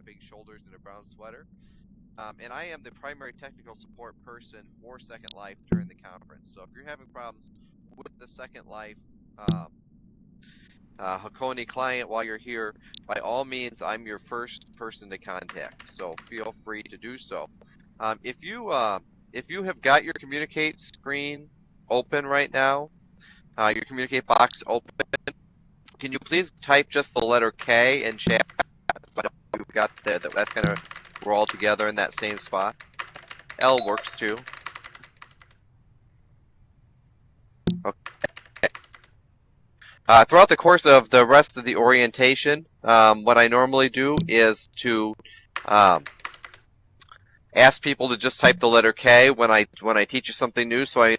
big shoulders and a brown sweater. And I am the primary technical support person for Second Life during the conference. So if you're having problems with the Second Life Hakone client while you're here, by all means, I'm your first person to contact. So feel free to do so. If you have got your communicate screen open right now, your communicate box open, can you please type just the letter K in chat? So we've got that's kind of, we're all together in that same spot. L works too. Okay. Throughout the course of the rest of the orientation, what I normally do is to ask people to just type the letter K when I teach you something new, so I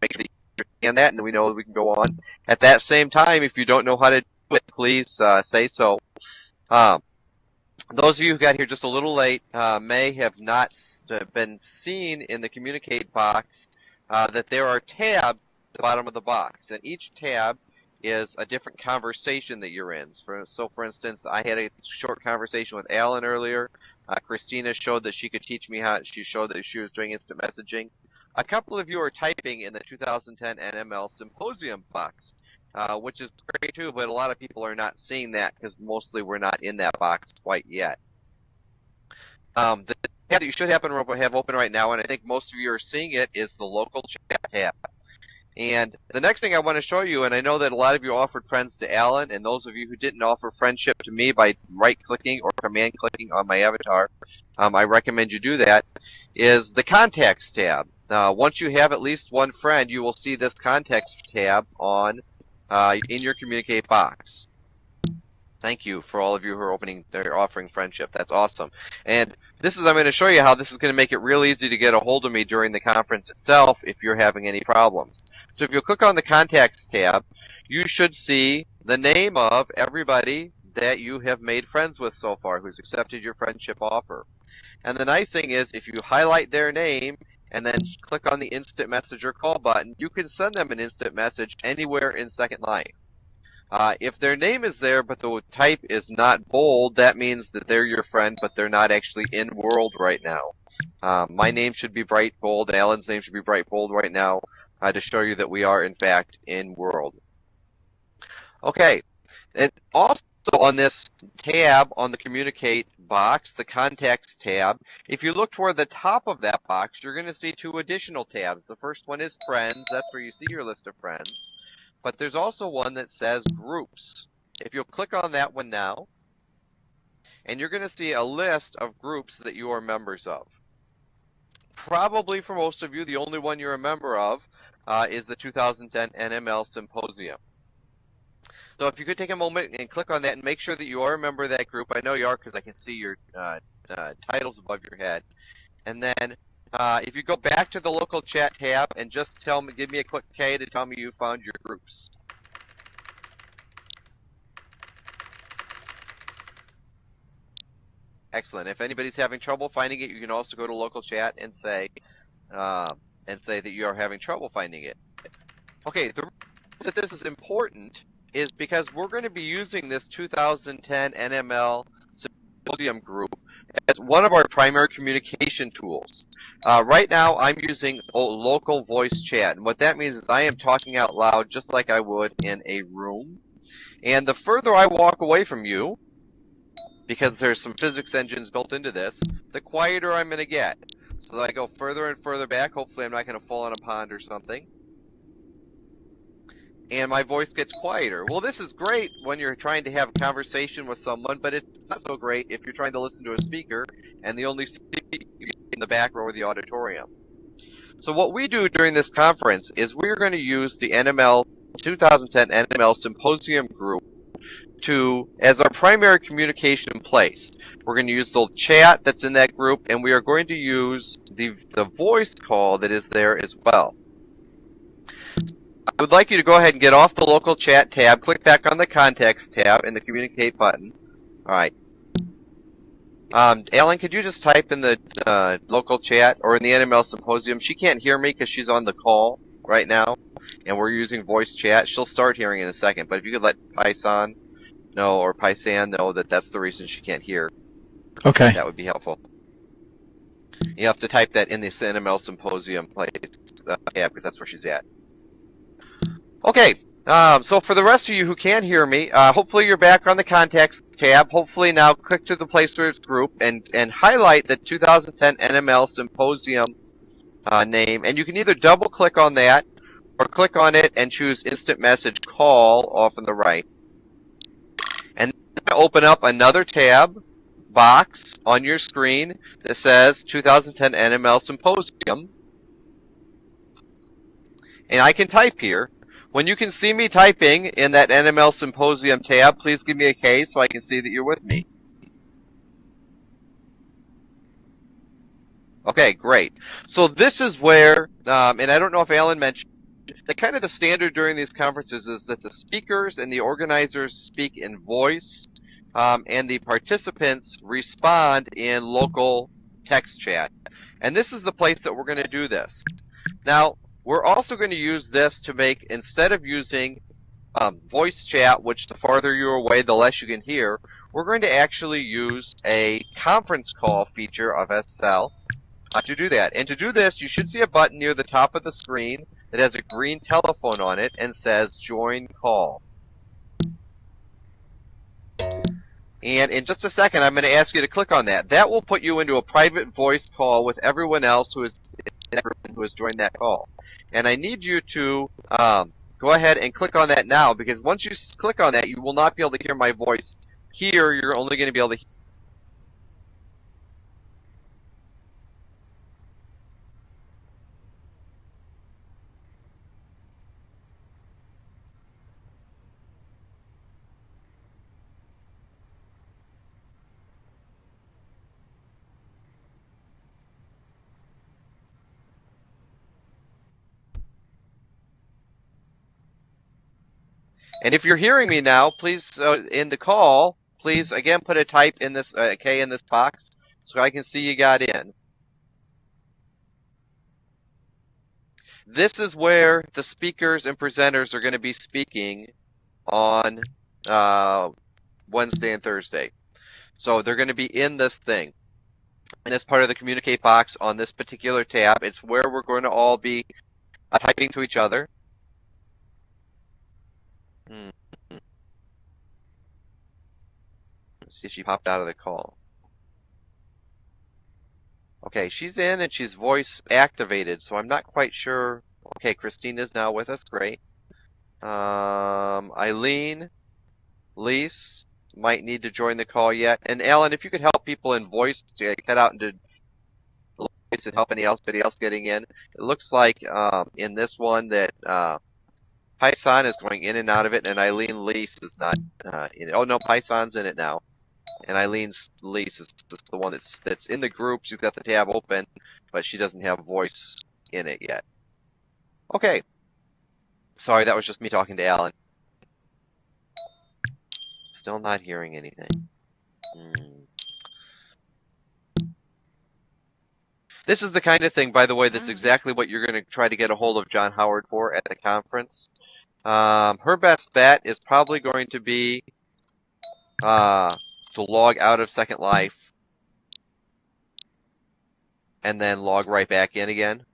make sure that you understand that, and we know we can go on. At that same time, if you don't know how to do it, please say so. Those of you who got here just a little late may have not been seen in the communicate box that there are tabs at the bottom of the box, and each tab is a different conversation that you're in. So for instance, I had a short conversation with Alan earlier. Christina showed that she could teach me how. She showed that she was doing instant messaging. A couple of you are typing in the 2010 NML Symposium box, which is great too, but a lot of people are not seeing that because mostly we're not in that box quite yet. The tab that you should have open right now, and I think most of you are seeing it, is the local chat tab. And the next thing I want to show you, and I know that a lot of you offered friends to Alan, and those of you who didn't offer friendship to me by right-clicking or command-clicking on my avatar, I recommend you do that, is the Contacts tab. Once you have at least one friend, you will see this Contacts tab on in your Communicate box. Thank you for all of you who are offering friendship. That's awesome. And I'm going to show you how this is going to make it real easy to get a hold of me during the conference itself if you're having any problems. So if you'll click on the Contacts tab, you should see the name of everybody that you have made friends with so far, who's accepted your friendship offer. And the nice thing is, if you highlight their name and then click on the instant message or call button, you can send them an instant message anywhere in Second Life. If their name is there but the type is not bold, that means that they're your friend but they're not actually in world right now. My name should be bright bold, Alan's name should be bright bold right now to show you that we are in fact in world. Okay, and also on this tab on the Communicate box, the Contacts tab, if you look toward the top of that box, you're going to see two additional tabs. The first one is Friends, that's where you see your list of friends. But there's also one that says Groups. If you'll click on that one now, and you're going to see a list of groups that you are members of. Probably for most of you, the only one you're a member of is the 2010 NML Symposium. So if you could take a moment and click on that and make sure that you are a member of that group. I know you are because I can see your titles above your head. And then if you go back to the local chat tab and just give me a quick K to tell me you found your groups. Excellent. If anybody's having trouble finding it, you can also go to local chat and say that you are having trouble finding it. Okay, the reason that this is important is because we're going to be using this 2010 NML Symposium group as one of our primary communication tools. Right now, I'm using local voice chat, and what that means is I am talking out loud just like I would in a room. And the further I walk away from you, because there's some physics engines built into this, the quieter I'm going to get. So that I go further and further back. Hopefully I'm not going to fall in a pond or something. And my voice gets quieter. Well, this is great when you're trying to have a conversation with someone, but it's not so great if you're trying to listen to a speaker and the only speaker in the back row of the auditorium. So what we do during this conference is we're going to use the 2010 NML Symposium group as our primary communication place. We're going to use the chat that's in that group, and we are going to use the voice call that is there as well. I would like you to go ahead and get off the local chat tab, click back on the Contacts tab and the Communicate button. Alright. Alan, could you just type in the local chat or in the NML Symposium? She can't hear me because she's on the call right now, and we're using voice chat. She'll start hearing in a second, but if you could let Paisan know, or Paisan know that that's the reason she can't hear. Okay. That would be helpful. You have to type that in the NML Symposium place tab, because that's where she's at. Okay, so for the rest of you who can hear me, hopefully you're back on the Contacts tab. Hopefully now click to the Placers group and highlight the 2010 NML Symposium name, and you can either double-click on that or click on it and choose Instant Message Call off on the right. And then open up another tab box on your screen that says 2010 NML Symposium. And I can type here. When you can see me typing in that NML Symposium tab, please give me a K so I can see that you're with me. Okay, great. So this is where, and I don't know if Alan mentioned, that kind of the standard during these conferences is that the speakers and the organizers speak in voice, and the participants respond in local text chat. And this is the place that we're going to do this. Now, we're also going to use this to make, instead of using voice chat, which the farther you're away, the less you can hear, we're going to actually use a conference call feature of SL to do that. And to do this, you should see a button near the top of the screen that has a green telephone on it and says Join Call. And in just a second, I'm going to ask you to click on that. That will put you into a private voice call with everyone else who has joined that call. And I need you to go ahead and click on that now, because once you click on that, you will not be able to hear my voice here. You're only going to be able to hear. And if you're hearing me now, please, in the call, please, again, put a type in this, K in this box so I can see you got in. This is where the speakers and presenters are going to be speaking on Wednesday and Thursday. So they're going to be in this thing. And as part of the Communicate box on this particular tab, it's where we're going to all be typing to each other. Let's see if she popped out of the call. Okay, she's in and she's voice activated, so I'm not quite sure. Okay, Christine is now with us. Great. Eileen, Lise might need to join the call yet. And Alan, if you could help people in voice to cut out into voice and help anybody else getting in. It looks like in this one that Python is going in and out of it, and Eileen Lise is not in it. Oh no, Python's in it now. And Eileen's Lise is the one that's in the group. She's got the tab open, but she doesn't have voice in it yet. Okay. Sorry, that was just me talking to Alan. Still not hearing anything. This is the kind of thing, by the way, that's exactly what you're going to try to get a hold of John Howard for at the conference. Her best bet is probably going to be to log out of Second Life and then log right back in again.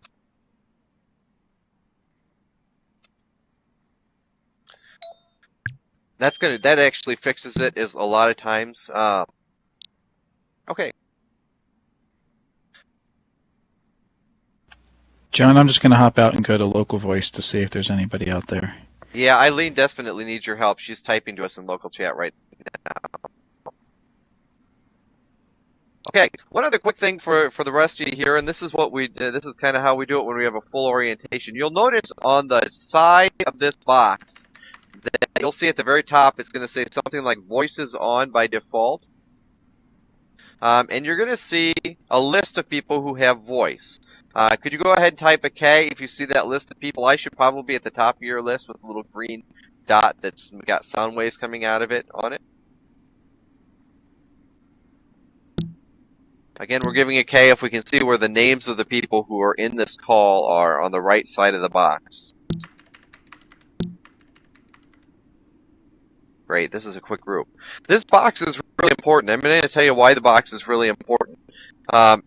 That actually fixes it is a lot of times. Okay. John, I'm just going to hop out and go to local voice to see if there's anybody out there. Yeah, Eileen definitely needs your help. She's typing to us in local chat right now. Okay, one other quick thing for the rest of you here, and this is what this is kind of how we do it when we have a full orientation. You'll notice on the side of this box that you'll see at the very top, it's going to say something like Voices On by default. And you're going to see a list of people who have voice. Could you go ahead and type a K if you see that list of people? I should probably be at the top of your list with a little green dot that's got sound waves coming out of it on it. Again, we're giving a K if we can see where the names of the people who are in this call are on the right side of the box. Great, this is a quick group. This box is really important. I'm going to tell you why the box is really important. The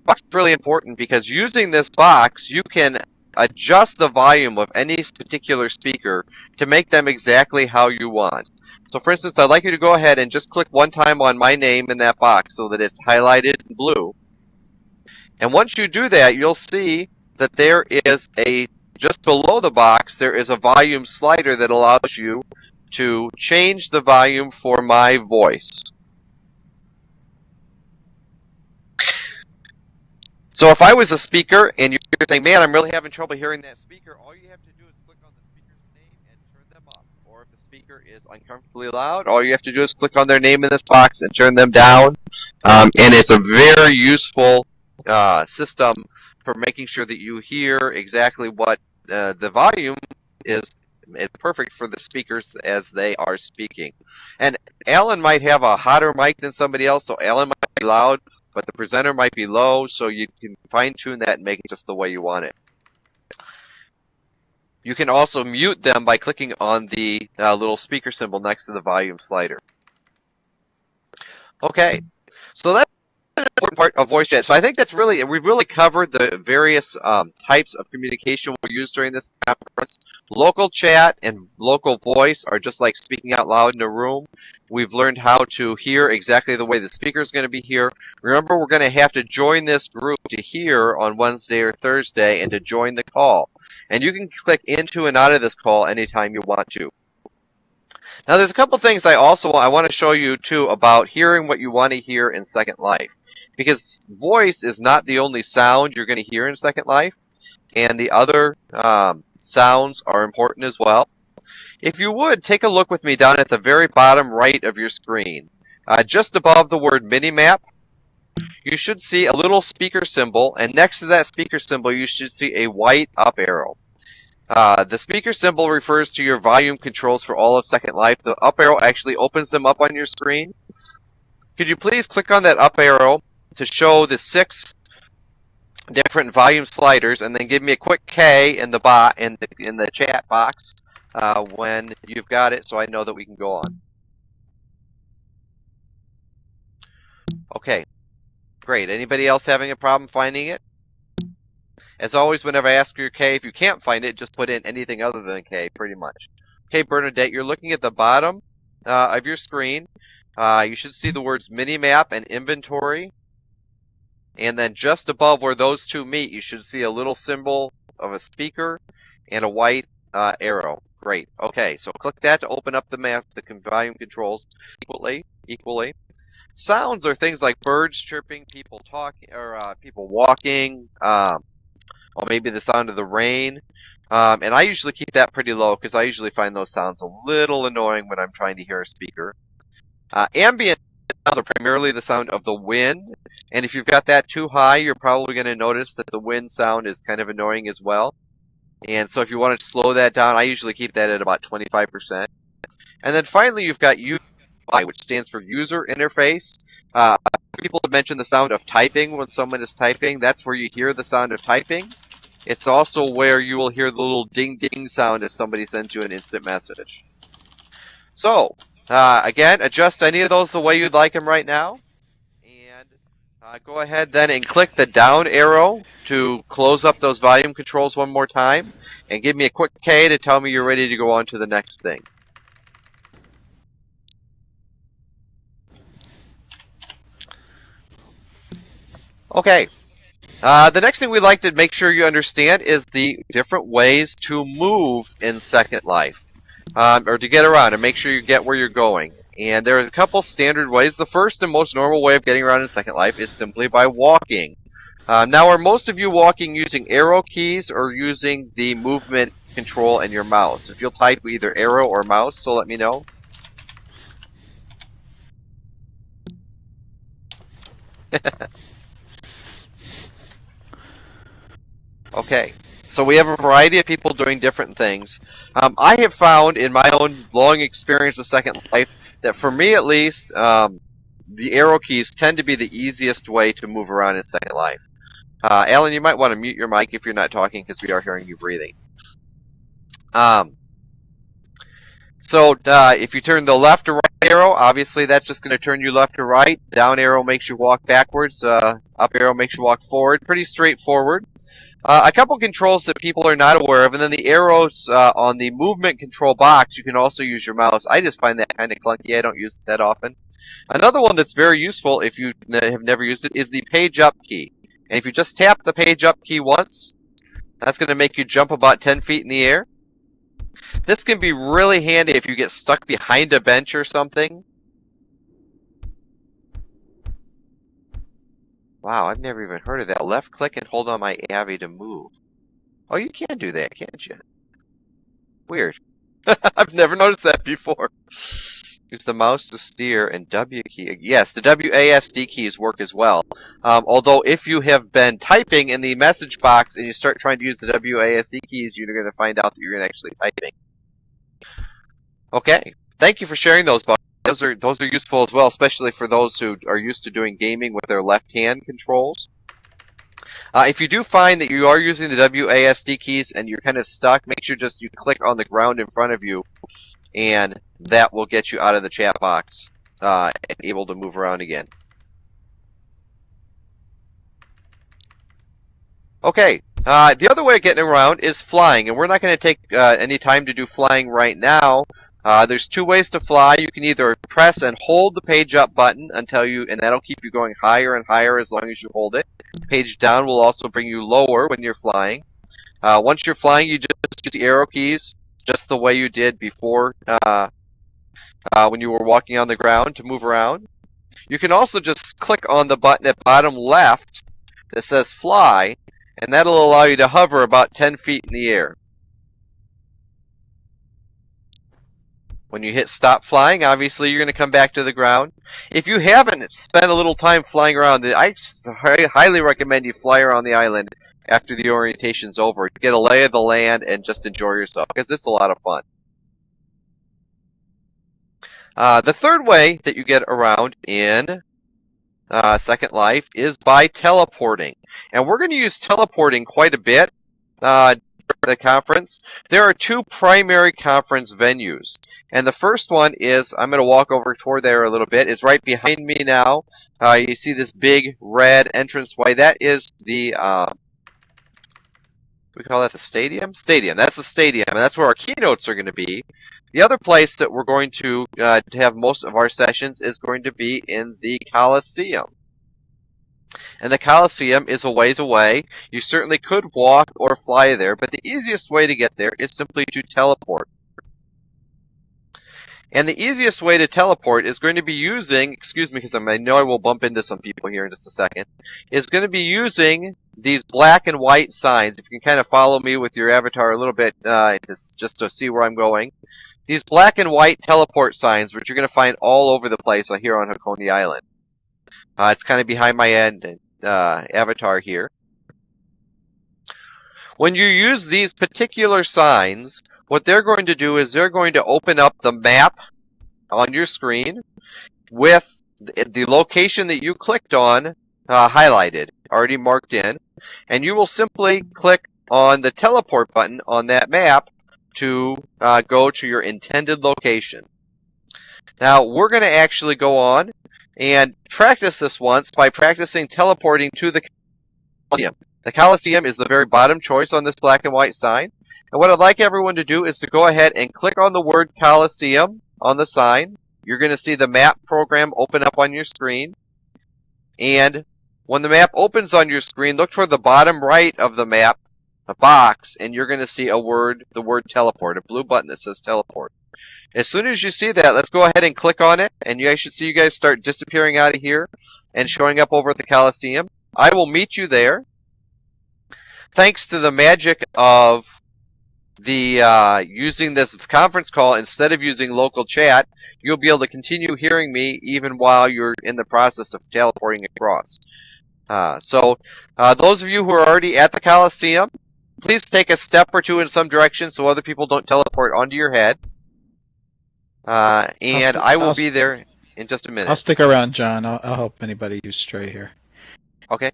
box is really important because using this box, you can adjust the volume of any particular speaker to make them exactly how you want. So for instance, I'd like you to go ahead and just click one time on my name in that box so that it's highlighted in blue. And once you do that, you'll see that there is just below the box, there is a volume slider that allows you to change the volume for my voice. So if I was a speaker and you're saying, man, I'm really having trouble hearing that speaker, all you have to do is click on the speaker's name and turn them up. Or if the speaker is uncomfortably loud, all you have to do is click on their name in this box and turn them down. And it's a very useful system for making sure that you hear exactly what the volume is. It's perfect for the speakers as they are speaking. And Alan might have a hotter mic than somebody else, so Alan might be loud, but the presenter might be low, so you can fine-tune that and make it just the way you want it. You can also mute them by clicking on the little speaker symbol next to the volume slider. Okay, so that's an important part of voice chat. So I think that's we've really covered the various types of communication we use during this conference. Local chat and local voice are just like speaking out loud in a room. We've learned how to hear exactly the way the speaker is going to be here. Remember, we're going to have to join this group to hear on Wednesday or Thursday and to join the call. And you can click into and out of this call anytime you want to. Now, there's a couple things I want to show you, too, about hearing what you want to hear in Second Life. Because voice is not the only sound you're going to hear in Second Life, and the other sounds are important as well. If you would, take a look with me down at the very bottom right of your screen. Just above the word Minimap, you should see a little speaker symbol, and next to that speaker symbol, you should see a white up arrow. The speaker symbol refers to your volume controls for all of Second Life. The up arrow actually opens them up on your screen. Could you please click on that up arrow to show the 6 different volume sliders, and then give me a quick K in the chat box when you've got it, so I know that we can go on. Okay, great. Anybody else having a problem finding it? As always, whenever I ask for your K, if you can't find it, just put in anything other than K, pretty much. Okay, Bernadette, you're looking at the bottom of your screen. You should see the words Minimap and Inventory. And then just above where those two meet, you should see a little symbol of a speaker and a white arrow. Great. Okay, so click that to open up the volume controls equally. Sounds are things like birds chirping, people talking, or people walking, or maybe the sound of the rain. And I usually keep that pretty low because I usually find those sounds a little annoying when I'm trying to hear a speaker. Ambient sounds are primarily the sound of the wind, and if you've got that too high, you're probably going to notice that the wind sound is kind of annoying as well. And so if you want to slow that down, I usually keep that at about 25%. And then finally, you've got UI, which stands for User Interface. People have mentioned the sound of typing when someone is typing. That's where you hear the sound of typing. It's also where you will hear the little ding-ding sound if somebody sends you an instant message. So, again, adjust any of those the way you'd like them right now. And go ahead then and click the down arrow to close up those volume controls one more time. And give me a quick K to tell me you're ready to go on to the next thing. Okay. The next thing we'd like to make sure you understand is the different ways to move in Second Life. Or to get around and make sure you get where you're going. And there are a couple standard ways. The first and most normal way of getting around in Second Life is simply by walking. Now, are most of you walking using arrow keys or using the movement control in your mouse? If you'll type either arrow or mouse, so let me know. Okay. So we have a variety of people doing different things. I have found in my own long experience with Second Life that for me at least, the arrow keys tend to be the easiest way to move around in Second Life. Alan, you might want to mute your mic if you're not talking because we are hearing you breathing. So if you turn the left or right arrow, obviously that's just going to turn you left or right. Down arrow makes you walk backwards. Up arrow makes you walk forward. Pretty straightforward. A couple controls that people are not aware of, and then the arrows on the movement control box, you can also use your mouse. I just find that kind of clunky. I don't use it that often. Another one that's very useful if you have never used it is the page up key. And if you just tap the page up key once, that's going to make you jump about 10 feet in the air. This can be really handy if you get stuck behind a bench or something. Wow, I've never even heard of that. Left click and hold on my Abby to move. Oh, you can do that, can't you? Weird. I've never noticed that before. Use the mouse to steer and W key. Yes, the WASD keys work as well. Although if you have been typing in the message box and you start trying to use the WASD keys, you're going to find out that you're actually typing. Okay, thank you for sharing those, Bob. Those are useful as well, especially for those who are used to doing gaming with their left-hand controls. If you do find that you are using the WASD keys and you're kind of stuck, make sure you click on the ground in front of you, and that will get you out of the chat box and able to move around again. Okay, the other way of getting around is flying, and we're not going to take any time to do flying right now. There's two ways to fly. You can either press and hold the page up button until and that'll keep you going higher and higher as long as you hold it. Page down will also bring you lower when you're flying. Once you're flying, you just use the arrow keys, just the way you did before when you were walking on the ground to move around. You can also just click on the button at bottom left that says fly, and that'll allow you to hover about 10 feet in the air. When you hit stop flying, obviously you're going to come back to the ground. If you haven't spent a little time flying around, I highly recommend you fly around the island after the orientation's over. Get a lay of the land and just enjoy yourself, because it's a lot of fun. The third way that you get around in Second Life is by teleporting. And we're going to use teleporting quite a bit during the conference. There are two primary conference venues. And the first one is, I'm going to walk over toward there a little bit, is right behind me now. You see this big red entranceway. That is the, we call that the stadium? Stadium. That's the stadium, and that's where our keynotes are going to be. The other place that we're going to have most of our sessions is going to be in the Coliseum. And the Coliseum is a ways away. You certainly could walk or fly there, but the easiest way to get there is simply to teleport. And the easiest way to teleport is going to be using, excuse me, because I know I will bump into some people here in just a second, is going to be using these black and white signs. If you can kind of follow me with your avatar a little bit, just to see where I'm going. These black and white teleport signs, which you're going to find all over the place here on Hakone Island. It's kind of behind my avatar here. When you use these particular signs, what they're going to do is they're going to open up the map on your screen with the location that you clicked on highlighted, already marked in, and you will simply click on the teleport button on that map to go to your intended location. Now, we're going to actually go on and practice this once by practicing teleporting to the Coliseum. The Coliseum is the very bottom choice on this black and white sign. And what I'd like everyone to do is to go ahead and click on the word Coliseum on the sign. You're going to see the map program open up on your screen. And when the map opens on your screen, look toward the bottom right of the map, a box, and you're going to see the word teleport, a blue button that says teleport. As soon as you see that, let's go ahead and click on it, and you guys should see you guys start disappearing out of here and showing up over at the Coliseum. I will meet you there. Thanks to the magic of the using this conference call instead of using local chat, you'll be able to continue hearing me even while you're in the process of teleporting across. So those of you who are already at the Coliseum, please take a step or two in some direction so other people don't teleport onto your head. And I will be there in just a minute. I'll stick around, John. I'll help anybody who's stray here. Okay.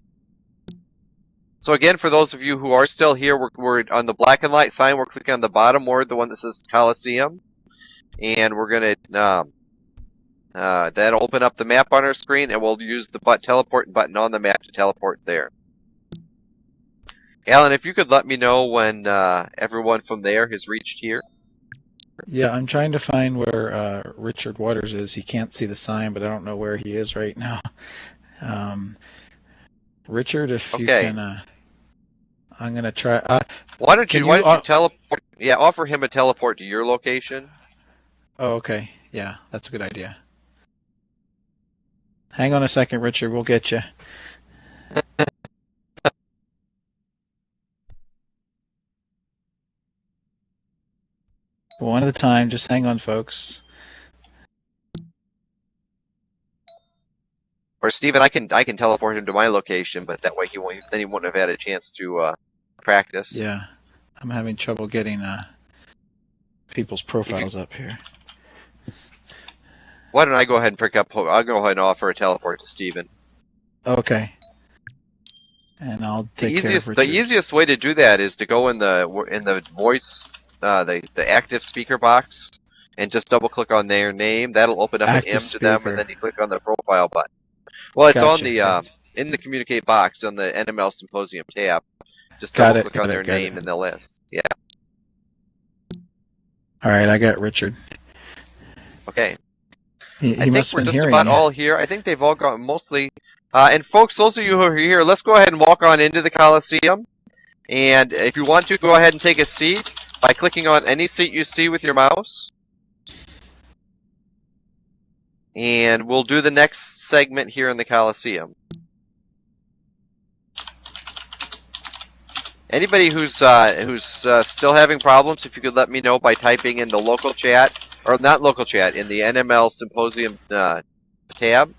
So again, for those of you who are still here, we're on the black and white sign. We're clicking on the bottom word, the one that says Coliseum. and we're going to that'll open up the map on our screen, and we'll use the teleport button on the map to teleport there. Alan, if you could let me know when everyone from there has reached here. Yeah, I'm trying to find where Richard Waters is. He can't see the sign, but I don't know where he is right now. Richard, if you can, I'm going to try. Why don't you teleport? Yeah, offer him a teleport to your location. Oh, okay. Yeah, that's a good idea. Hang on a second, Richard. We'll get you. One at a time. Just hang on, folks. Or Steven, I can teleport him to my location, but that way he won't have had a chance to practice. Yeah, I'm having trouble getting people's profiles up here. Why don't I go ahead and I'll go ahead and offer a teleport to Steven. Okay. And I'll take care of Richard. The easiest way to do that is to go in the voice, the active speaker box, and just double click on their name. That'll open up an M to them, and then you click on the profile button. Well, it's on the in the communicate box on the NML Symposium tab. Just double click on their name in the list. Yeah. All right, I got Richard. Okay. He I think must we're have been just hearing about you. all here. I think they've all gone mostly. And folks, those of you who are here, let's go ahead and walk on into the Coliseum. And if you want to, go ahead and take a seat by clicking on any seat you see with your mouse. And we'll do the next segment here in the Coliseum. Anybody who's still having problems, if you could let me know by typing in the local chat, or not local chat, in the NML Symposium tab.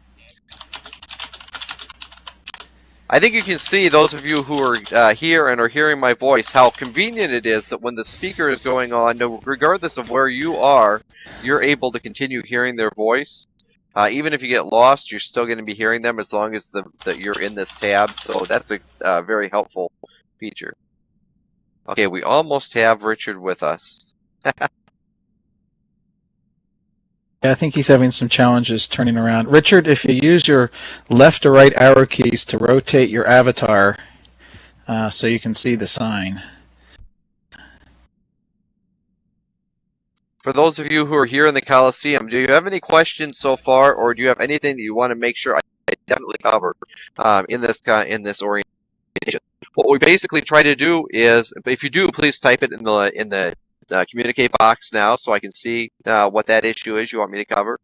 I think you can see, those of you who are here and are hearing my voice, how convenient it is that when the speaker is going on, regardless of where you are, you're able to continue hearing their voice. Even if you get lost, you're still going to be hearing them as long as that you're in this tab. So that's a very helpful feature. Okay, we almost have Richard with us. Yeah, I think he's having some challenges turning around. Richard, if you use your left or right arrow keys to rotate your avatar so you can see the sign. For those of you who are here in the Coliseum, do you have any questions so far, or do you have anything that you want to make sure I definitely cover in this orientation? What we basically try to do is, if you do, please type it in the communicate box now, so I can see what that issue is you want me to cover.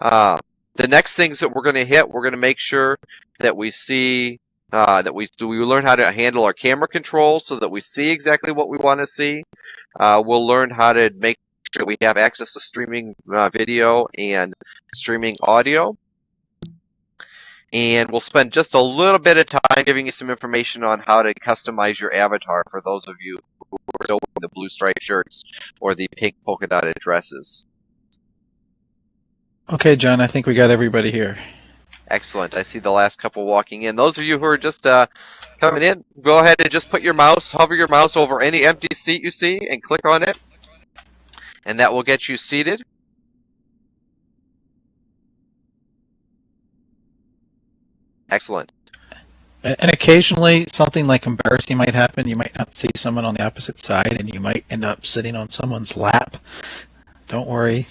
The next things that we're going to hit, we're going to make sure that we see that we learn how to handle our camera controls so that we see exactly what we want to see. We'll learn how to make sure we have access to streaming video and streaming audio. And we'll spend just a little bit of time giving you some information on how to customize your avatar for those of you who are still wearing the blue striped shirts or the pink polka dotted dresses. Okay, John, I think we got everybody here. Excellent. I see the last couple walking in. Those of you who are just coming in, go ahead and just hover your mouse over any empty seat you see and click on it. And that will get you seated. Excellent. And occasionally, something like embarrassing might happen. You might not see someone on the opposite side, and you might end up sitting on someone's lap. Don't worry.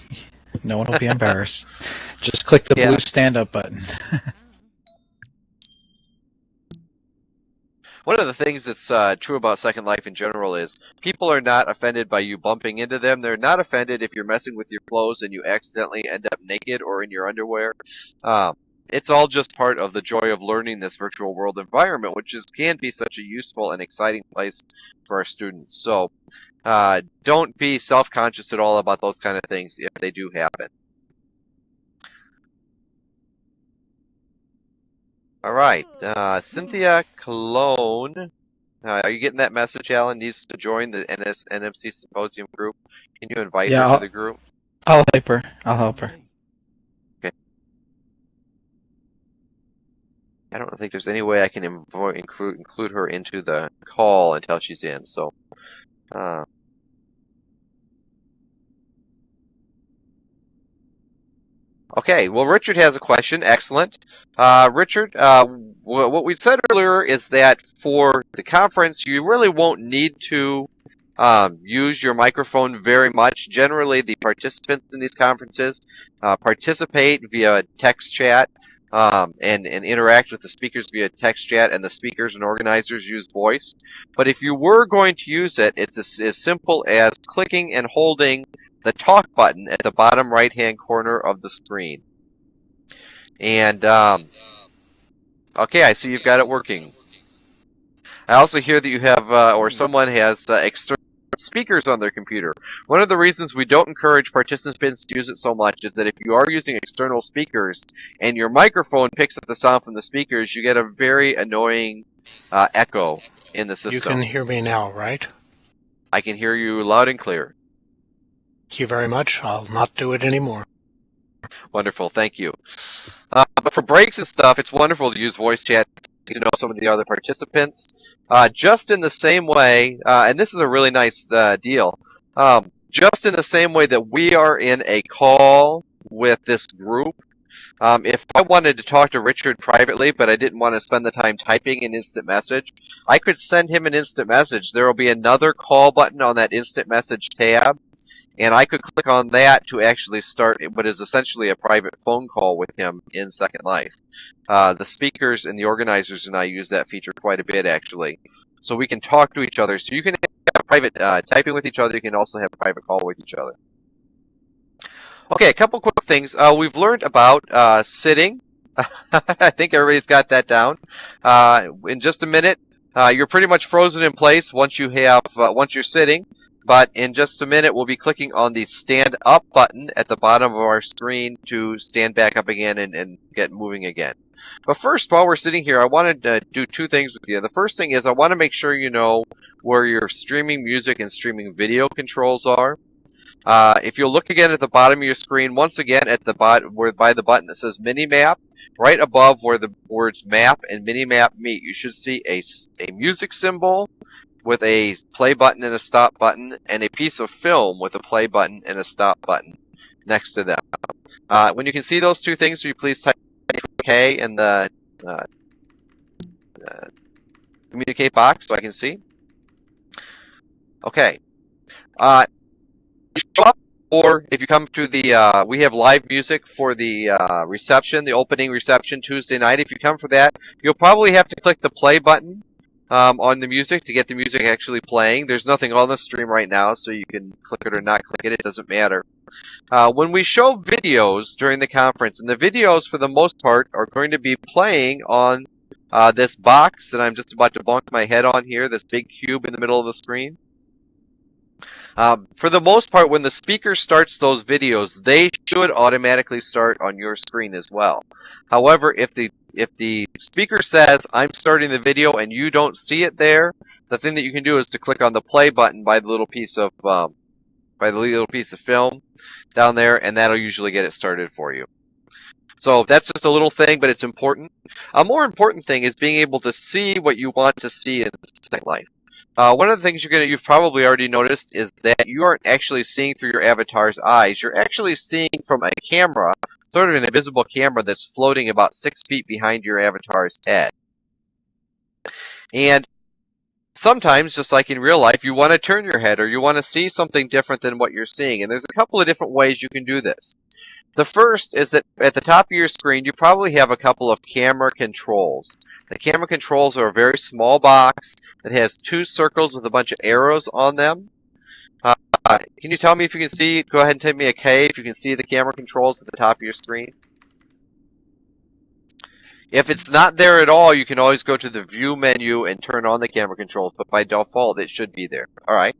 No one will be embarrassed. Just click the blue stand-up button. One of the things that's true about Second Life in general is people are not offended by you bumping into them. They're not offended if you're messing with your clothes and you accidentally end up naked or in your underwear. It's all just part of the joy of learning this virtual world environment, which can be such a useful and exciting place for our students. So don't be self-conscious at all about those kind of things if they do happen. All right, Cynthia Cologne, are you getting that message? Alan needs to join the NMC Symposium group. Can you invite her to the group? I'll help her. Okay. I don't think there's any way I can include her into the call until she's in. So, Okay, well, Richard has a question. Excellent. Richard, what we said earlier is that for the conference, you really won't need to use your microphone very much. Generally, the participants in these conferences participate via text chat and interact with the speakers via text chat, and the speakers and organizers use voice. But if you were going to use it, it's as simple as clicking and holding the talk button at the bottom right-hand corner of the screen. And, okay, I see you've got it working. I also hear that you have, or someone has, external speakers on their computer. One of the reasons we don't encourage participants to use it so much is that if you are using external speakers and your microphone picks up the sound from the speakers, you get a very annoying echo in the system. You can hear me now, right? I can hear you loud and clear. Thank you very much. I'll not do it anymore. Wonderful, thank you. But for breaks and stuff, it's wonderful to use voice chat to know some of the other participants. Just in the same way, and this is a really nice deal, just in the same way that we are in a call with this group, if I wanted to talk to Richard privately, but I didn't want to spend the time typing an instant message, I could send him an instant message. There will be another call button on that instant message tab, and I could click on that to actually start what is essentially a private phone call with him in Second Life. The speakers and the organizers and I use that feature quite a bit, actually. So we can talk to each other. So you can have private typing with each other. You can also have a private call with each other. Okay, a couple quick things. We've learned about sitting. I think everybody's got that down. In just a minute, you're pretty much frozen in place once you have once you're sitting. But in just a minute, we'll be clicking on the Stand Up button at the bottom of our screen to stand back up again and get moving again. But first, while we're sitting here, I wanted to do two things with you. The first thing is I want to make sure you know where your streaming music and streaming video controls are. If you'll look again at the bottom of your screen, once again at the by the button that says Minimap, right above where the words Map and Minimap meet, you should see a music symbol with a play button and a stop button, and a piece of film with a play button and a stop button next to them. When you can see those two things, will you please type K in the communicate box so I can see? Okay. Or if you come to the, we have live music for the reception, the opening reception Tuesday night. If you come for that, you'll probably have to click the play button on the music to get the music actually playing. There's nothing on the stream right now, so you can click it or not click it. It doesn't matter. When we show videos during the conference, and the videos for the most part are going to be playing on this box that I'm just about to bonk my head on here, this big cube in the middle of the screen. For the most part, when the speaker starts those videos, they should automatically start on your screen as well. However, if the speaker says, I'm starting the video and you don't see it there, the thing that you can do is to click on the play button by the little piece of film down there, and that'll usually get it started for you. So that's just a little thing, but it's important. A more important thing is being able to see what you want to see in Second Life. One of the things you've probably already noticed is that you aren't actually seeing through your avatar's eyes. You're actually seeing from a camera, sort of an invisible camera that's floating about 6 feet behind your avatar's head. And sometimes, just like in real life, you want to turn your head or you want to see something different than what you're seeing. And there's a couple of different ways you can do this. The first is that at the top of your screen, you probably have a couple of camera controls. The camera controls are a very small box that has 2 circles with a bunch of arrows on them. Can you tell me if you can see? Go ahead and type me a K if you can see the camera controls at the top of your screen. If it's not there at all, you can always go to the View menu and turn on the camera controls, but by default, it should be there. All right.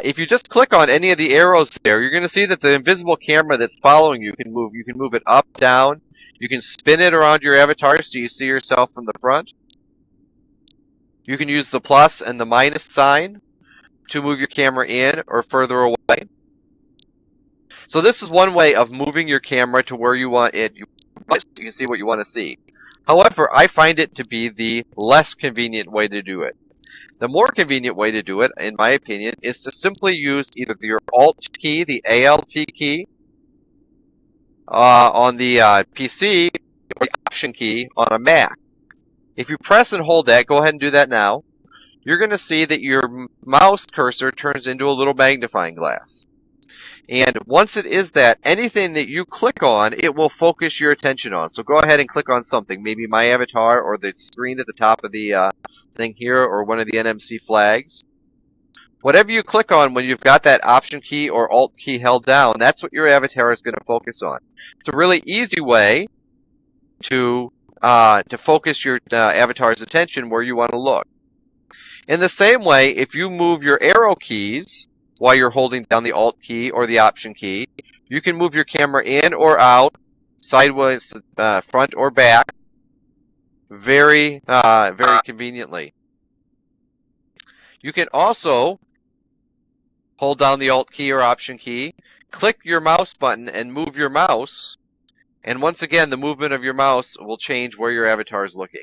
If you just click on any of the arrows there, you're going to see that the invisible camera that's following you can move. You can move it up, down. You can spin it around your avatar so you see yourself from the front. You can use the plus and the minus sign to move your camera in or further away. So this is one way of moving your camera to where you want it. You can see what you want to see. However, I find it to be the less convenient way to do it. The more convenient way to do it, in my opinion, is to simply use either your Alt key, the ALT key, on the PC or the Option key on a Mac. If you press and hold that, go ahead and do that now, you're going to see that your mouse cursor turns into a little magnifying glass. And once it is that, anything that you click on, it will focus your attention on. So go ahead and click on something, maybe my avatar or the screen at the top of the thing here, or one of the NMC flags. Whatever you click on when you've got that Option key or Alt key held down, that's what your avatar is going to focus on. It's a really easy way to focus your avatar's attention where you want to look. In the same way, if you move your arrow keys while you're holding down the Alt key or the Option key, you can move your camera in or out, sideways, front or back, very conveniently. You can also hold down the Alt key or Option key, click your mouse button and move your mouse, and once again the movement of your mouse will change where your avatar is looking.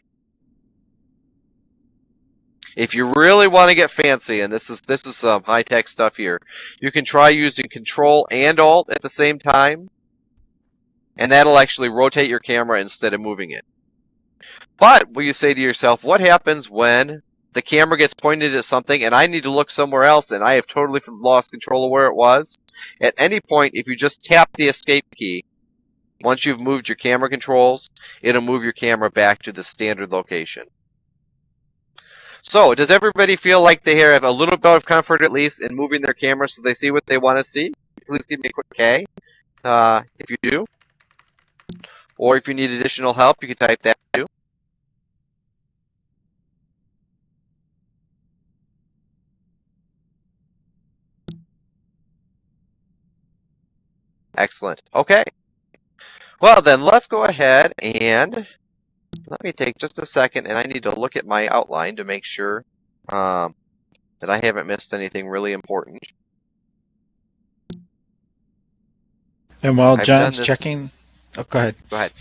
If you really want to get fancy, and this is some high-tech stuff here, you can try using Control and Alt at the same time, and that'll actually rotate your camera instead of moving it. But will you say to yourself, what happens when the camera gets pointed at something and I need to look somewhere else and I have totally lost control of where it was? At any point, if you just tap the Escape key, once you've moved your camera controls, it'll move your camera back to the standard location. So, does everybody feel like they have a little bit of comfort, at least, in moving their camera so they see what they want to see? Please give me a quick K if you do. Or if you need additional help, you can type that too. Excellent. Okay. Well, then let's go ahead and let me take just a second, and I need to look at my outline to make sure that I haven't missed anything really important. And while John's checking, oh, go ahead. Go ahead.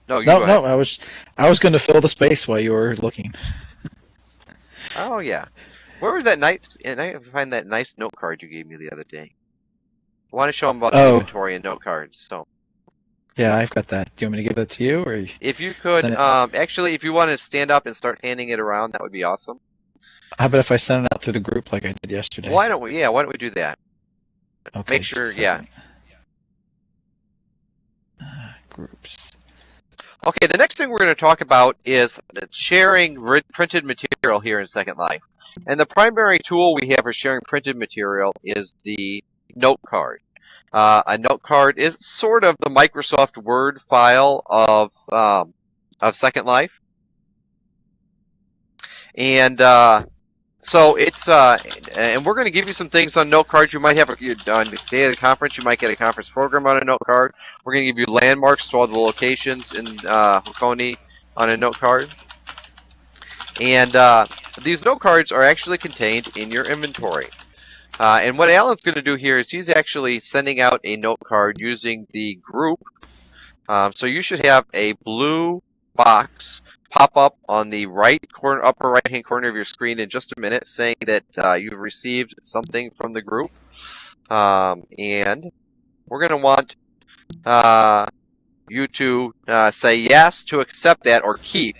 No, go ahead. I was going to fill the space while you were looking. Oh yeah, where was that nice? And I find that nice note card you gave me the other day. I want to show them about the inventory and note cards. So. Yeah, I've got that. Do you want me to give that to you, or if you could, actually, if you want to stand up and start handing it around, that would be awesome. How about if I send it out through the group like I did yesterday? Why don't we? Yeah, why don't we do that? Okay. Make sure, yeah. Groups. Okay, the next thing we're going to talk about is sharing printed material here in Second Life, and the primary tool we have for sharing printed material is the note card. A note card is sort of the Microsoft Word file of Second Life, and so it's and we're going to give you some things on note cards. You might have on the day of the conference. You might get a conference program on a note card. We're going to give you landmarks to all the locations in Hakone on a note card, and these note cards are actually contained in your inventory. And what Alan's going to do here is he's actually sending out a note card using the group. So you should have a blue box pop up on the upper right-hand corner of your screen in just a minute saying that you've received something from the group. And we're going to want you to say yes to accept that or keep.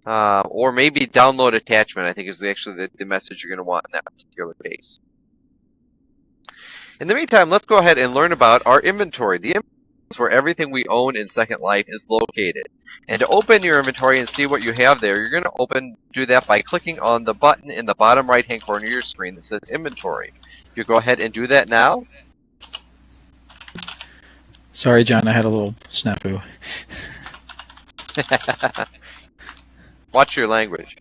Or maybe download attachment, I think is actually the message you're going to want in that particular case. In the meantime, let's go ahead and learn about our inventory. The inventory is where everything we own in Second Life is located. And to open your inventory and see what you have there, you're going to do that by clicking on the button in the bottom right-hand corner of your screen that says Inventory. You go ahead and do that now. Sorry, John, I had a little snafu. Watch your language.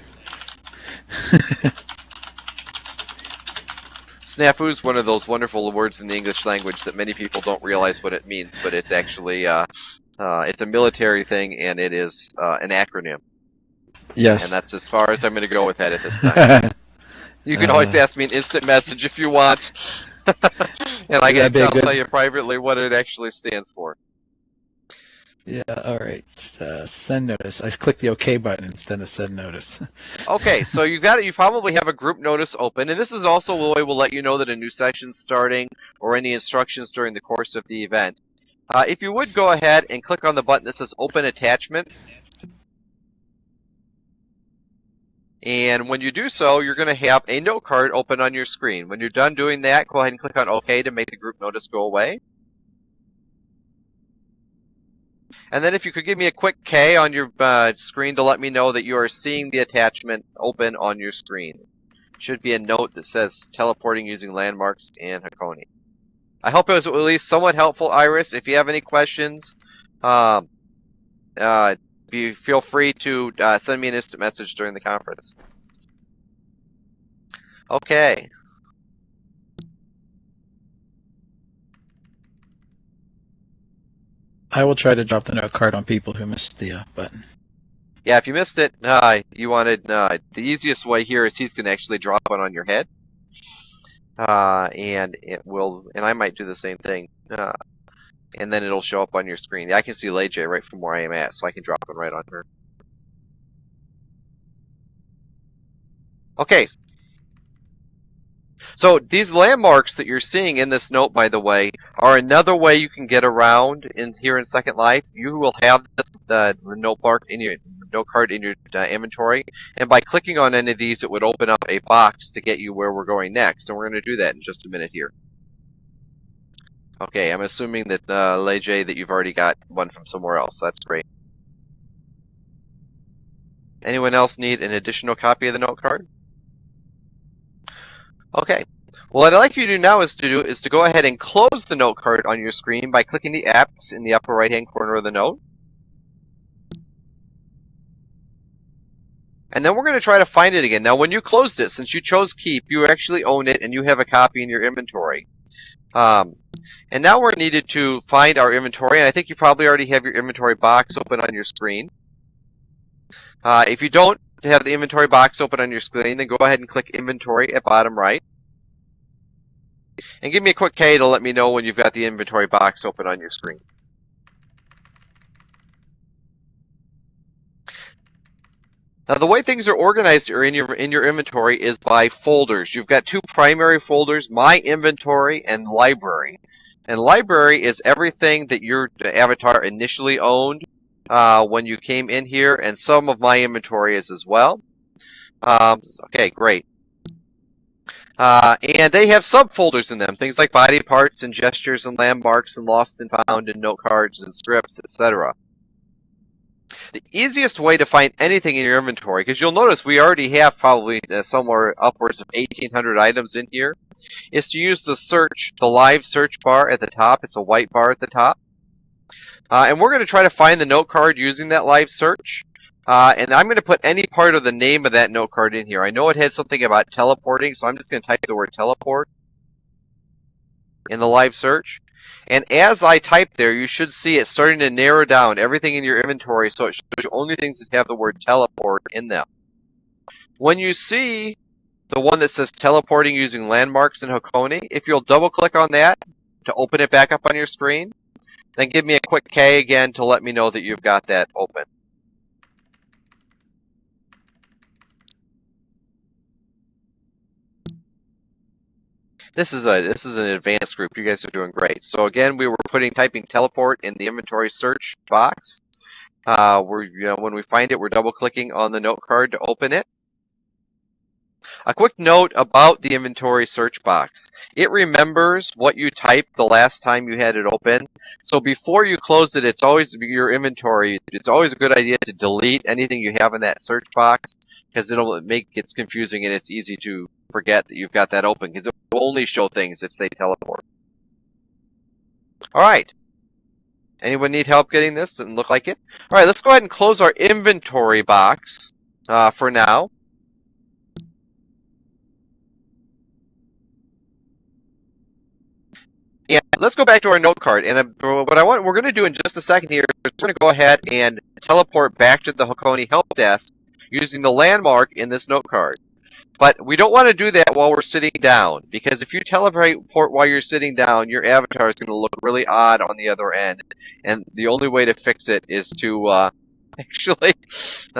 Snafu is one of those wonderful words in the English language that many people don't realize what it means, but it's actually it's a military thing, and it is an acronym. Yes. And that's as far as I'm going to go with that at this time. You can always ask me an instant message if you want, and I'll tell you privately what it actually stands for. Yeah, all right. Send notice. I clicked the OK button instead of send notice. Okay, so you probably have a group notice open, and this is also the way we'll let you know that a new session's starting or any instructions during the course of the event. If you would go ahead and click on the button that says Open Attachment. And when you do so, you're going to have a note card open on your screen. When you're done doing that, go ahead and click on OK to make the group notice go away. And then if you could give me a quick K on your screen to let me know that you are seeing the attachment open on your screen. Should be a note that says teleporting using landmarks in Hakone. I hope it was at least somewhat helpful, Iris. If you have any questions, feel free to send me an instant message during the conference. Okay. I will try to drop the note card on people who missed the button. Yeah, if you missed it, you wanted the easiest way here is he's going to actually drop it on your head, and it will. And I might do the same thing, and then it'll show up on your screen. I can see LayJ right from where I am at, so I can drop it right on her. Okay. So these landmarks that you're seeing in this note, by the way, are another way you can get around here in Second Life. You will have this note card in your inventory, and by clicking on any of these, it would open up a box to get you where we're going next. And we're going to do that in just a minute here. Okay, I'm assuming that LayJ, that you've already got one from somewhere else. That's great. Anyone else need an additional copy of the note card? Okay. Well, what I'd like you to do now is to go ahead and close the note card on your screen by clicking the X in the upper right-hand corner of the note. And then we're going to try to find it again. Now, when you closed it, since you chose Keep, you actually own it and you have a copy in your inventory. And now we're needed to find our inventory, and I think you probably already have your inventory box open on your screen. If you don't have the inventory box open on your screen, then go ahead and click Inventory at bottom right. And give me a quick K to let me know when you've got the inventory box open on your screen. Now, the way things are organized in your inventory is by folders. You've got two primary folders, My Inventory and Library. And Library is everything that your avatar initially owned when you came in here, and some of My Inventory is as well. Okay, great. And they have subfolders in them, things like body parts and gestures and landmarks and lost and found and note cards and scripts, etc. The easiest way to find anything in your inventory, because you'll notice we already have probably somewhere upwards of 1,800 items in here, is to use the live search bar at the top. It's a white bar at the top. And we're going to try to find the note card using that live search. And I'm going to put any part of the name of that note card in here. I know it had something about teleporting, so I'm just going to type the word teleport in the live search. And as I type there, you should see it starting to narrow down everything in your inventory, so it shows you only things that have the word teleport in them. When you see the one that says teleporting using landmarks in Hakone, if you'll double click on that to open it back up on your screen, then give me a quick K again to let me know that you've got that open. This is an advanced group. You guys are doing great. So again, we were typing teleport in the inventory search box. When we find it, we're double clicking on the note card to open it. A quick note about the inventory search box. It remembers what you typed the last time you had it open. So before you close it, it's always your inventory. It's always a good idea to delete anything you have in that search box, because it's confusing and it's easy to forget that you've got that open, because it will only show things if they teleport. Alright. Anyone need help getting this? Doesn't look like it. Alright, let's go ahead and close our inventory box for now. And let's go back to our note card. And what we're going to do in just a second here is we're going to go ahead and teleport back to the Hakone help desk using the landmark in this note card. But we don't want to do that while we're sitting down, because if you teleport while you're sitting down, your avatar is going to look really odd on the other end. And the only way to fix it is to actually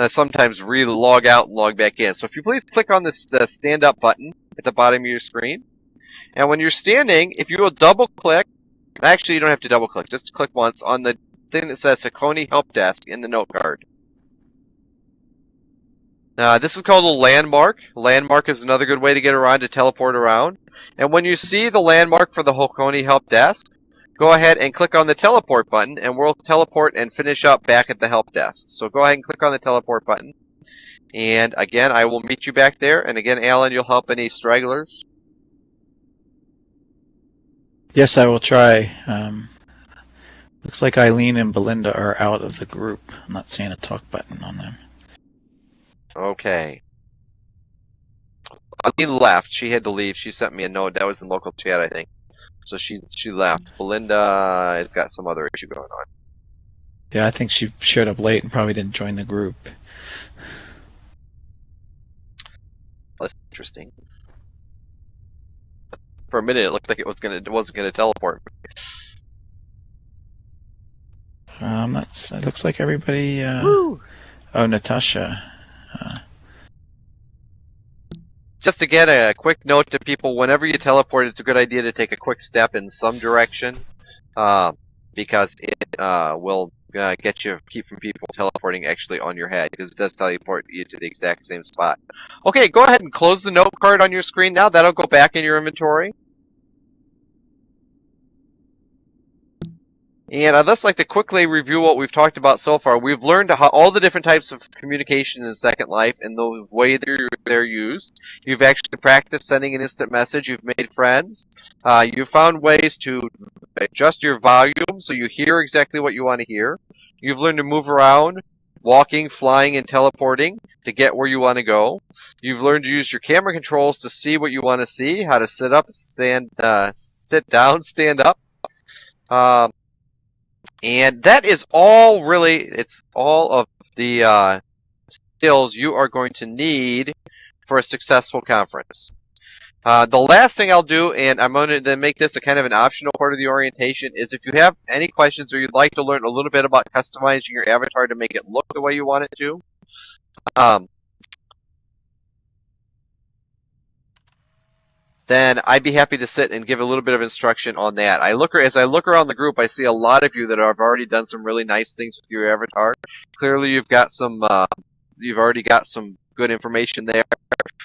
sometimes log out and log back in. So if you please click on this stand up button at the bottom of your screen. And when you're standing, if you will double click Actually, you don't have to double click. Just click once on the thing that says Hakone Help Desk in the note card. This is called a landmark. Landmark is another good way to get around, to teleport around. And when you see the landmark for the Hakone Help Desk, go ahead and click on the teleport button, and we'll teleport and finish up back at the help desk. So go ahead and click on the teleport button. And again, I will meet you back there. And again, Alan, you'll help any stragglers. Yes, I will try. Looks like Eileen and Belinda are out of the group. I'm not seeing a talk button on them. Okay. Eileen left. She had to leave. She sent me a note. That was in local chat, I think. So she left. Belinda has got some other issue going on. Yeah, I think she showed up late and probably didn't join the group. That's interesting. For a minute, it looked like it wasn't gonna teleport. It looks like everybody. Woo! Oh, Natasha. Just to get a quick note to people, whenever you teleport, it's a good idea to take a quick step in some direction, because it will keep from people teleporting actually on your head, because it does teleport you to the exact same spot. Okay, go ahead and close the note card on your screen now. That'll go back in your inventory. And I'd just like to quickly review what we've talked about so far. We've learned how all the different types of communication in Second Life and the way they're used. You've actually practiced sending an instant message. You've made friends. You've found ways to adjust your volume so you hear exactly what you want to hear. You've learned to move around, walking, flying, and teleporting to get where you want to go. You've learned to use your camera controls to see what you want to see, how to sit up, sit down, stand up. And that is all really, it's all of the skills you are going to need for a successful conference. The last thing I'll do, and I'm going to then make this a kind of an optional part of the orientation, is if you have any questions or you'd like to learn a little bit about customizing your avatar to make it look the way you want it to, then I'd be happy to sit and give a little bit of instruction on that. As I look around the group, I see a lot of you that have already done some really nice things with your avatar. Clearly, you've already got some good information there.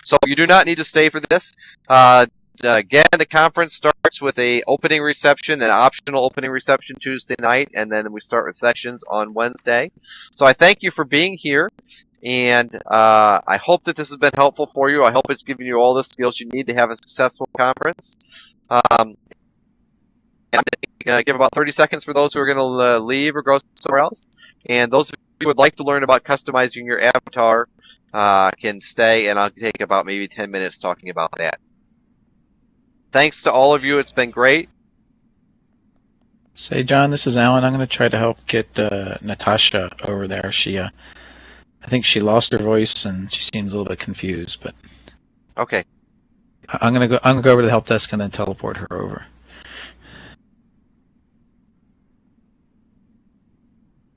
So you do not need to stay for this. Again, the conference starts with an opening reception, an optional opening reception Tuesday night, and then we start with sessions on Wednesday. So I thank you for being here. And I hope that this has been helpful for you. I hope it's given you all the skills you need to have a successful conference. I'm going to give about 30 seconds for those who are going to leave or go somewhere else. And those of you who would like to learn about customizing your avatar can stay, and I'll take about maybe 10 minutes talking about that. Thanks to all of you. It's been great. Say, John, this is Alan. I'm going to try to help get Natasha over there. I think she lost her voice and she seems a little bit confused, but okay. I'm gonna go over to the help desk and then teleport her over.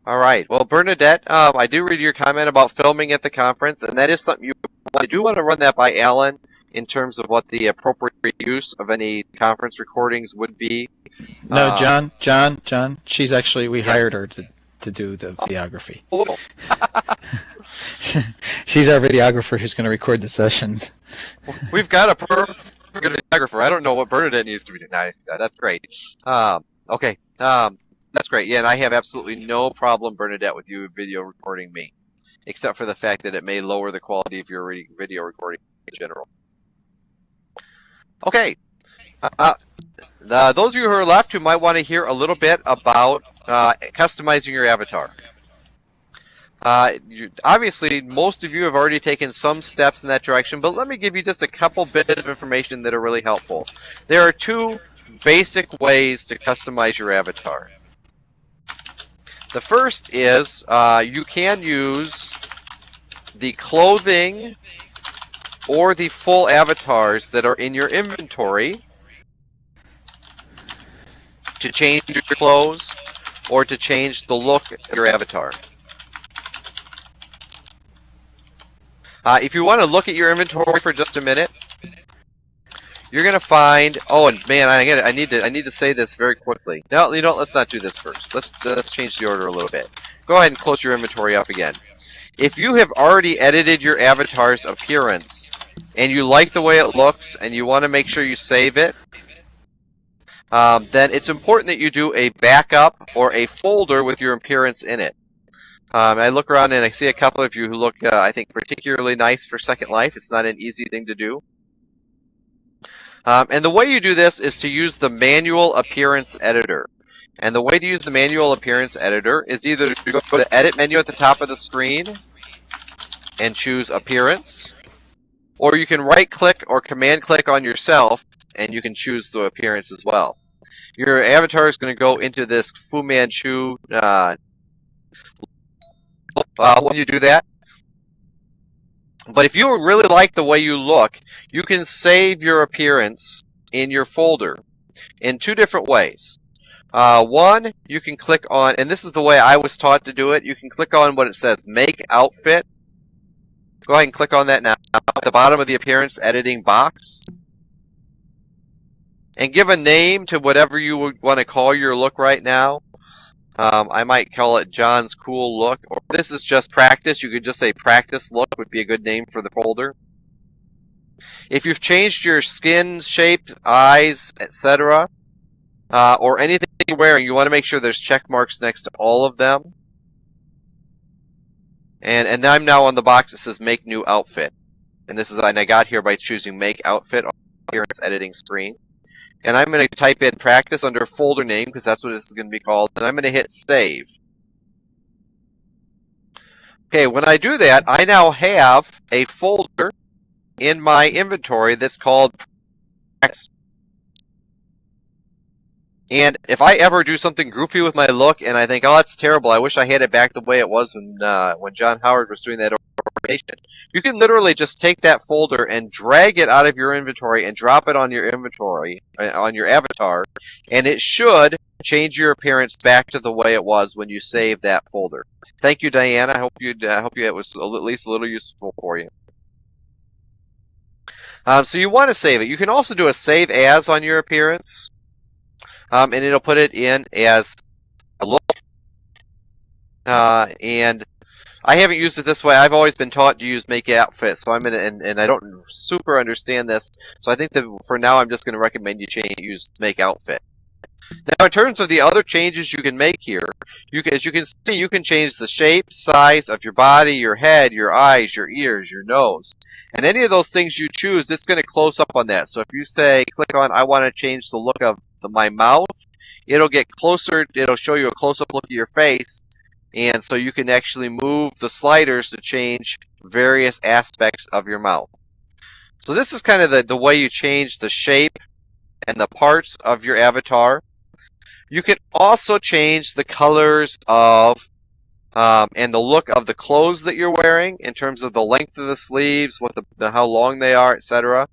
All right. Well, Bernadette, I do read your comment about filming at the conference, and that is something I do want to run that by Alan in terms of what the appropriate use of any conference recordings would be. No, John. She's actually, we hired her to do the videography. Oh. She's our videographer who's going to record the sessions. We've got a perfect videographer. I don't know what Bernadette needs to be doing. That's great. Okay. That's great. Yeah, and I have absolutely no problem, Bernadette, with you video recording me, except for the fact that it may lower the quality of your video recording in general. Okay. Those of you who are left who might want to hear a little bit about customizing your avatar. Obviously, most of you have already taken some steps in that direction, but let me give you just a couple bits of information that are really helpful. There are two basic ways to customize your avatar. The first is you can use the clothing or the full avatars that are in your inventory to change your clothes or to change the look of your avatar. If you want to look at your inventory for just a minute, you're gonna find. Oh, and man, I need to say this very quickly. No, you know, let's not do this first. Let's change the order a little bit. Go ahead and close your inventory up again. If you have already edited your avatar's appearance and you like the way it looks and you want to make sure you save it, then it's important that you do a backup or a folder with your appearance in it. I look around and I see a couple of you who look, I think, particularly nice for Second Life. It's not an easy thing to do. And the way you do this is to use the manual appearance editor. And the way to use the manual appearance editor is either to go to the edit menu at the top of the screen and choose appearance, or you can right click or command click on yourself and you can choose the appearance as well. Your avatar is going to go into this Fu Manchu when you do that. But if you really like the way you look, you can save your appearance in your folder in two different ways. One, you can click on, and this is the way I was taught to do it, you can click on what it says, Make Outfit. Go ahead and click on that now at the bottom of the appearance editing box. And give a name to whatever you would want to call your look right now. I might call it John's Cool Look, or this is just practice. You could just say Practice Look would be a good name for the folder. If you've changed your skin shape, eyes, etc., or anything you're wearing, you want to make sure there's check marks next to all of them. And I'm now on the box that says Make New Outfit. And I got here by choosing Make Outfit on the appearance editing screen. And I'm going to type in Practice under folder name, because that's what this is going to be called, and I'm going to hit Save. Okay, when I do that, I now have a folder in my inventory that's called Practice. And if I ever do something goofy with my look, and I think, oh, that's terrible, I wish I had it back the way it was when John Howard was doing that orientation, you can literally just take that folder and drag it out of your inventory and drop it on your inventory, on your avatar, and it should change your appearance back to the way it was when you saved that folder. Thank you, Diana. I hope it was at least a little useful for you. So you want to save it. You can also do a Save As on your appearance. And it'll put it in as a look. And I haven't used it this way. I've always been taught to use Make Outfit, so and I don't super understand this. So I think that for now, I'm just going to recommend you use Make Outfit. Now, in terms of the other changes you can make here, as you can see, you can change the shape, size of your body, your head, your eyes, your ears, your nose. And any of those things you choose, it's going to close up on that. So if you say, click on, I want to change the look of my mouth, it'll get closer, it'll show you a close-up look of your face, and so you can actually move the sliders to change various aspects of your mouth. So this is kind of the way you change the shape and the parts of your avatar. You can also change the colors of and the look of the clothes that you're wearing in terms of the length of the sleeves, how long they are, etc.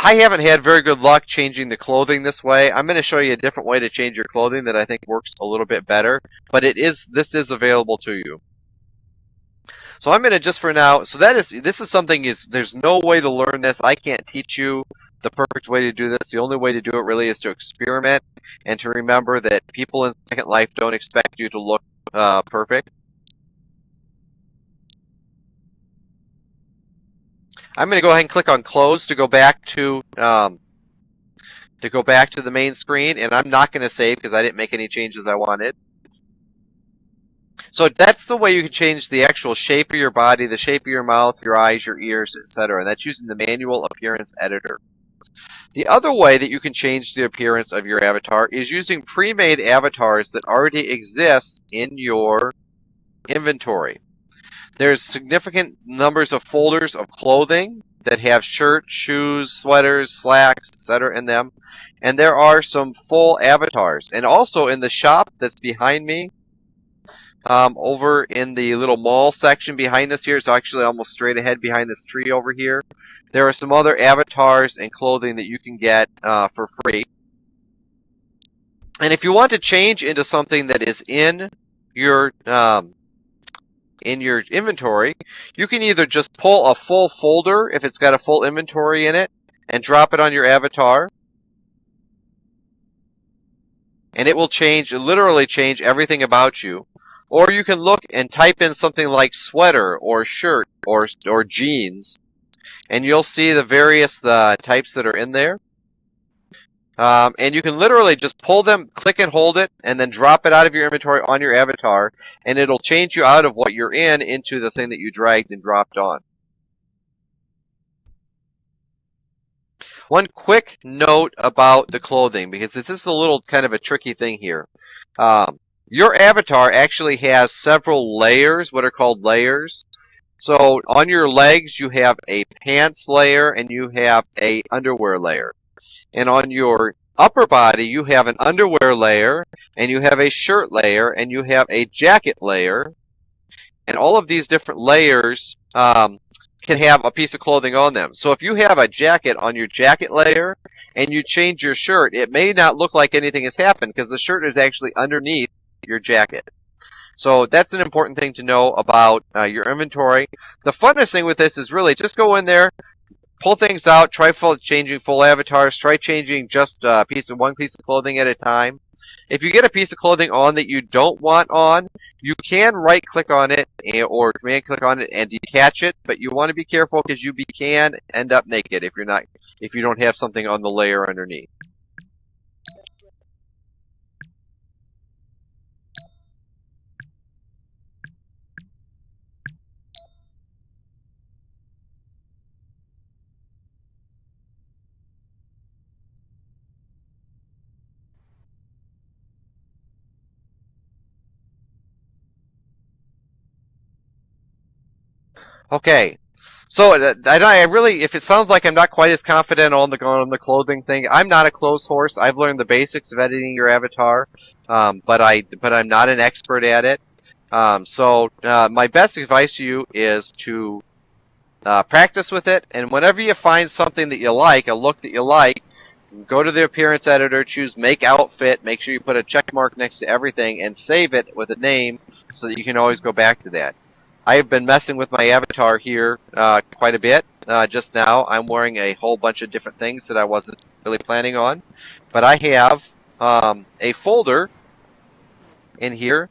I haven't had very good luck changing the clothing this way. I'm going to show you a different way to change your clothing that I think works a little bit better, but this is available to you. So I'm going to just for now. So this is something there's no way to learn this. I can't teach you the perfect way to do this. The only way to do it really is to experiment and to remember that people in Second Life don't expect you to look perfect. I'm going to go ahead and click on Close to go back to the main screen, and I'm not going to save because I didn't make any changes I wanted. So that's the way you can change the actual shape of your body, the shape of your mouth, your eyes, your ears, etc. And that's using the manual appearance editor. The other way that you can change the appearance of your avatar is using pre-made avatars that already exist in your inventory. There's significant numbers of folders of clothing that have shirts, shoes, sweaters, slacks, etc. in them. And there are some full avatars. And also in the shop that's behind me, over in the little mall section behind us here, it's actually almost straight ahead behind this tree over here, there are some other avatars and clothing that you can get for free. And if you want to change into something that is in your inventory, you can either just pull a full folder if it's got a full inventory in it, and drop it on your avatar. And it will change, literally change everything about you. Or you can look and type in something like sweater or shirt or jeans, and you'll see the various types that are in there. And you can literally just pull them, click and hold it, and then drop it out of your inventory on your avatar, and it'll change you out of what you're in into the thing that you dragged and dropped on. One quick note about the clothing, because this is a little kind of a tricky thing here. Your avatar actually has several layers, what are called layers. So on your legs, you have a pants layer and you have a underwear layer. And on your upper body, you have an underwear layer and you have a shirt layer and you have a jacket layer. And all of these different layers can have a piece of clothing on them. So if you have a jacket on your jacket layer and you change your shirt, it may not look like anything has happened because the shirt is actually underneath your jacket. So that's an important thing to know about your inventory. The funnest thing with this is really just go in there, pull things out, try changing full avatars, try changing just one piece of clothing at a time. If you get a piece of clothing on that you don't want on, you can right-click on it or command-click on it and detach it, but you want to be careful because you can end up naked if you don't have something on the layer underneath. Okay, so I really, if it sounds like I'm not quite as confident on the clothing thing, I'm not a clothes horse. I've learned the basics of editing your avatar, but I'm not an expert at it. So my best advice to you is to practice with it, and whenever you find something that you like, a look that you like, go to the appearance editor, choose Make Outfit, make sure you put a check mark next to everything, and save it with a name so that you can always go back to that. I have been messing with my avatar here quite a bit. Just now, I'm wearing a whole bunch of different things that I wasn't really planning on. But I have a folder in here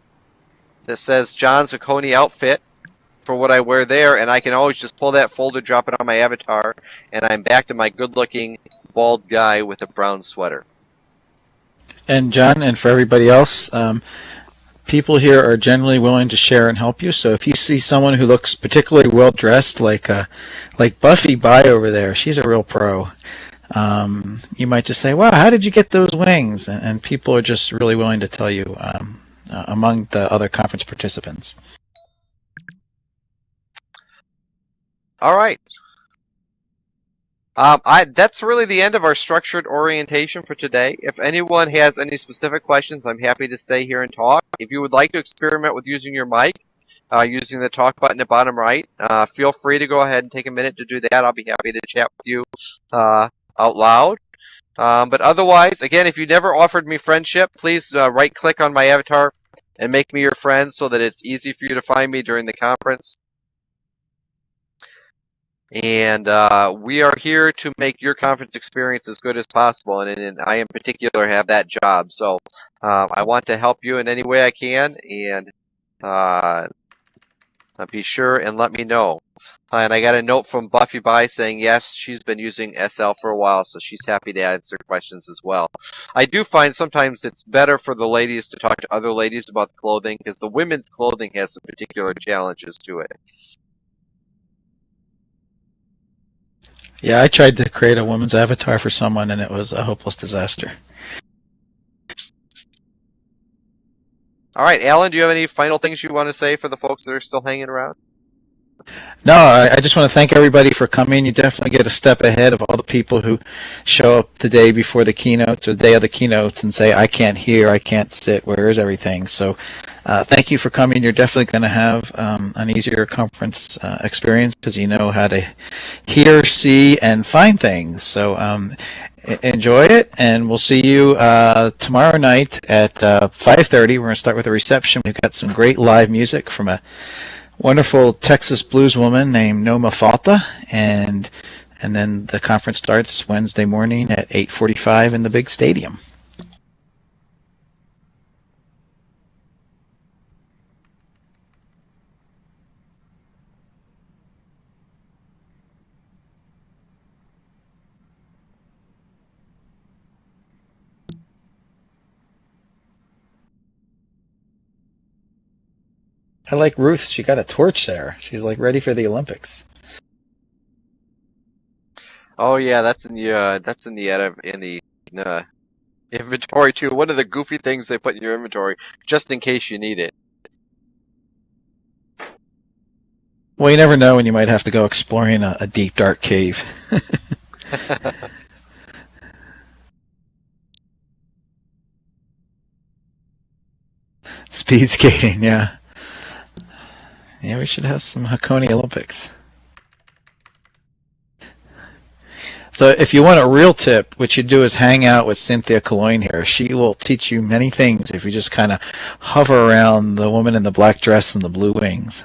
that says John's Hakone Outfit for what I wear there, and I can always just pull that folder, drop it on my avatar, and I'm back to my good-looking bald guy with a brown sweater. And John, and for everybody else, people here are generally willing to share and help you. So if you see someone who looks particularly well dressed, like Buffy Bai over there, she's a real pro. You might just say, "Wow, how did you get those wings?" And people are just really willing to tell you among the other conference participants. All right. That's really the end of our structured orientation for today. If anyone has any specific questions, I'm happy to stay here and talk. If you would like to experiment with using your mic, using the talk button at bottom right, feel free to go ahead and take a minute to do that. I'll be happy to chat with you out loud. But otherwise, again, if you never offered me friendship, please right-click on my avatar and make me your friend so that it's easy for you to find me during the conference. And we are here to make your conference experience as good as possible, and I in particular have that job. So I want to help you in any way I can, and be sure and let me know. And I got a note from Buffy Bai saying yes, she's been using SL for a while, so she's happy to answer questions as well. I do find sometimes it's better for the ladies to talk to other ladies about the clothing, because the women's clothing has some particular challenges to it. Yeah, I tried to create a woman's avatar for someone, and it was a hopeless disaster. All right, Alan, do you have any final things you want to say for the folks that are still hanging around? No, I just want to thank everybody for coming. You definitely get a step ahead of all the people who show up the day before the keynotes or the day of the keynotes and say, I can't hear, I can't sit, where is everything? So thank you for coming. You're definitely going to have an easier conference experience because you know how to hear, see, and find things. So enjoy it, and we'll see you tomorrow night at 5:30. We're going to start with a reception. We've got some great live music from a wonderful Texas blues woman named Noma Falta, and And then the conference starts Wednesday morning at 8:45 in the big stadium. I like Ruth. She got a torch there. She's like ready for the Olympics. Oh yeah, that's in the inventory too. One of the goofy things they put in your inventory just in case you need it. Well, you never know when you might have to go exploring a deep, dark cave. Speed skating, yeah. Yeah, we should have some Hakone Olympics. So if you want a real tip, what you do is hang out with Cynthia Cologne here. She will teach you many things if you just kind of hover around the woman in the black dress and the blue wings.